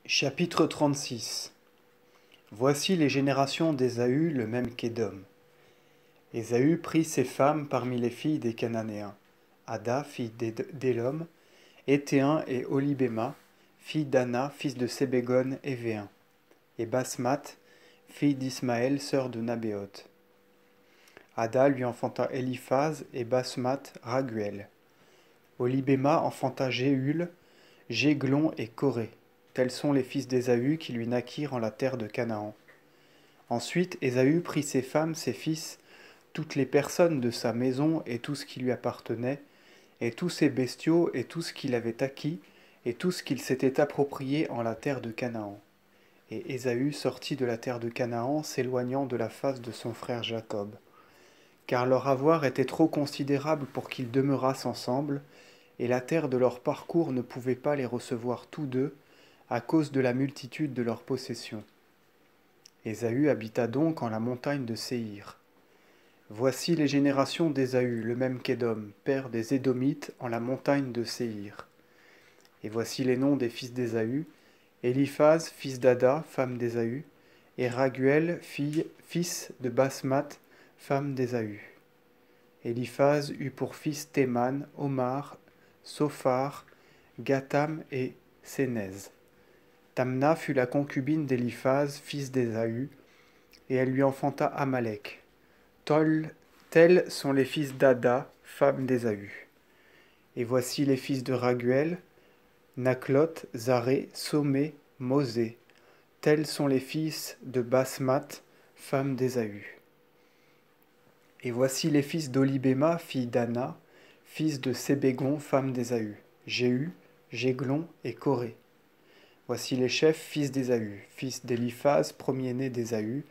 Chapitre 36. Voici les générations d'Ésaü, le même qu'Édom. Ésaü prit ses femmes parmi les filles des Cananéens, Ada, fille d'Élom, Éthéen et Olibéma, fille d'Ana, fils de Sébégone, Évéen, et Basmath, fille d'Ismaël, sœur de Nabéoth. Ada lui enfanta Éliphaz et Basmath Raguel. Olibéma enfanta Jéhul, Jéglon et Coré. Tels sont les fils d'Ésaü qui lui naquirent en la terre de Canaan. Ensuite Ésaü prit ses femmes, ses fils, toutes les personnes de sa maison et tout ce qui lui appartenait, et tous ses bestiaux et tout ce qu'il avait acquis, et tout ce qu'il s'était approprié en la terre de Canaan. Et Ésaü sortit de la terre de Canaan, s'éloignant de la face de son frère Jacob. Car leur avoir était trop considérable pour qu'ils demeurassent ensemble, et la terre de leur parcours ne pouvait pas les recevoir tous deux, à cause de la multitude de leurs possessions. Ésaü habita donc en la montagne de Séhir. Voici les générations d'Ésaü, le même qu'Édom, père des Édomites, en la montagne de Séhir. Et voici les noms des fils d'Ésaü: Éliphaz, fils d'Ada, femme d'Ésaü, et Raguel, fils de Basmath, femme d'Ésaü. Éliphaz eut pour fils Théman, Omar, Sophar, Gatam et Sénèz. Tamna fut la concubine d'Éliphaz, fils d'Ésaü, et elle lui enfanta Amalek. Tels sont les fils d'Ada, femme d'Ésaü. Et voici les fils de Raguel: Nakhlot, Zaré, Somé, Mosé. Tels sont les fils de Basmath, femme d'Ésaü. Et voici les fils d'Olibéma, fille d'Ana, fils de Sébégon, femme d'Ésaü: Jéhu, Jéglon et Coré. Voici les chefs fils d'Ésaü, fils d'Éliphaz, premier-né d'Ésaü,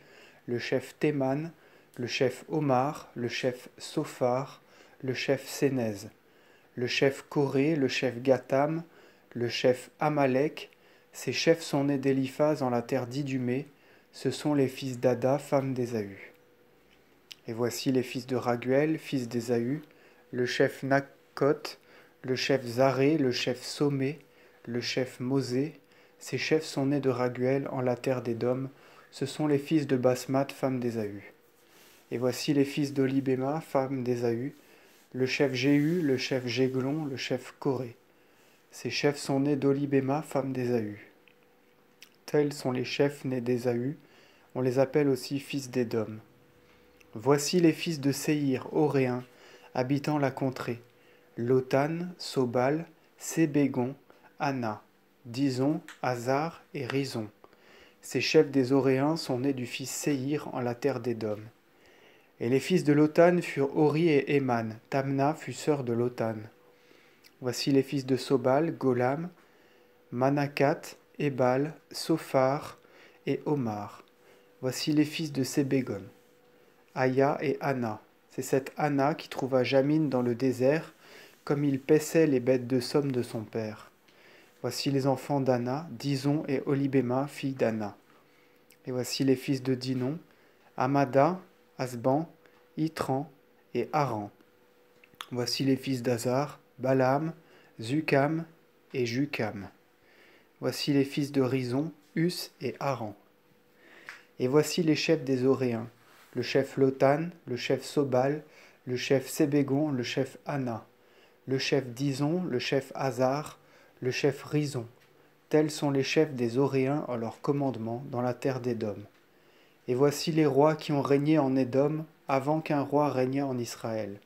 le chef Théman, le chef Omar, le chef Sophar, le chef Sénèz, le chef Coré, le chef Gatam, le chef Amalek. Ces chefs sont nés d'Éliphaz en la terre d'Idumée, ce sont les fils d'Ada, femme d'Ésaü. Et voici les fils de Raguel, fils d'Ésaü, le chef Nakot, le chef Zaré, le chef Somé, le chef Mosé. Ces chefs sont nés de Raguel en la terre d'Édom, ce sont les fils de Basmath, femme d'Ésaü. Et voici les fils d'Olibéma, femme d'Ésaü, le chef Jéhu, le chef Jéglon, le chef Coré. Ces chefs sont nés d'Olibéma, femme d'Ésaü. Tels sont les chefs nés d'Ésaü, on les appelle aussi fils d'Édom. Voici les fils de Séhir, Horéens, habitant la contrée: Lotan, Sobal, Sébégon, Ana, Dison, Hazar et Rison. Ces chefs des Horéens sont nés du fils Séhir en la terre d'Édom. Et les fils de Lotan furent Hori et Éman. Tamna fut sœur de Lotan. Voici les fils de Sobal, Golam, Manakat, Ébal, Sophar et Omar. Voici les fils de Sébégon, Aya et Ana. C'est cette Ana qui trouva Jamine dans le désert, comme il paissait les bêtes de somme de son père. Voici les enfants d'Ana, Dison et Olibéma, fille d'Ana. Et voici les fils de Dinon: Amada, Asban, Itran et Haran. Voici les fils d'Azar: Balaam, Zukam et Jukam. Voici les fils de Rison: Us et Haran. Et voici les chefs des Horéens: le chef Lotan, le chef Sobal, le chef Sébégon, le chef Ana, le chef Dison, le chef Hazar, le chef Rison. Tels sont les chefs des Horéens en leur commandement dans la terre d'Édom. Et voici les rois qui ont régné en Édom avant qu'un roi régnât en Israël.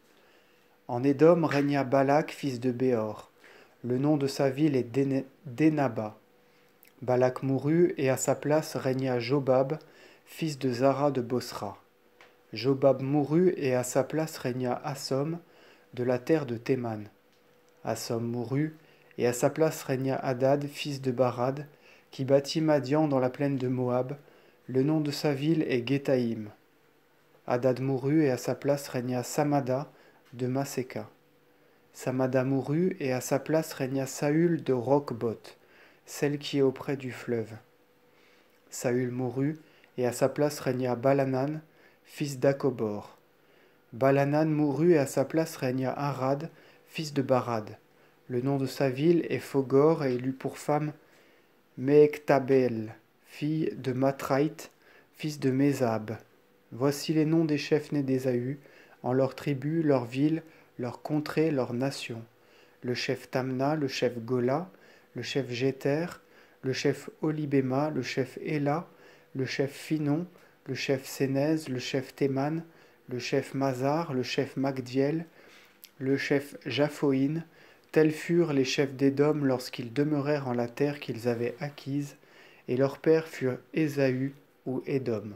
En Édom régna Balak, fils de Béor. Le nom de sa ville est Dénaba. Balak mourut, et à sa place régna Jobab, fils de Zara de Bosra. Jobab mourut, et à sa place régna Assom, de la terre de Théman. Assom mourut, et à sa place régna Hadad, fils de Barad, qui bâtit Madian dans la plaine de Moab. Le nom de sa ville est Guétaïm. Hadad mourut, et à sa place régna Samada de Maséka. Samada mourut, et à sa place régna Saül de Roqueboth, celle qui est auprès du fleuve. Saül mourut, et à sa place régna Balanan, fils d'Akobor. Balanan mourut, et à sa place régna Arad, fils de Barad. Le nom de sa ville est Phogor, et il eut pour femme Meektabel, fille de Matraït, fils de Mézab. Voici les noms des chefs nés d'Ésaü, en leurs tribus, leurs villes, leurs contrées, leurs nations. Le chef Tamna, le chef Gola, le chef Jéter, le chef Olibéma, le chef Éla, le chef Finon, le chef Sénèz, le chef Théman, le chef Mazar, le chef Magdiel, le chef Japhoïn. Tels furent les chefs d'Édom lorsqu'ils demeurèrent en la terre qu'ils avaient acquise, et leurs pères furent Ésaü ou Édom.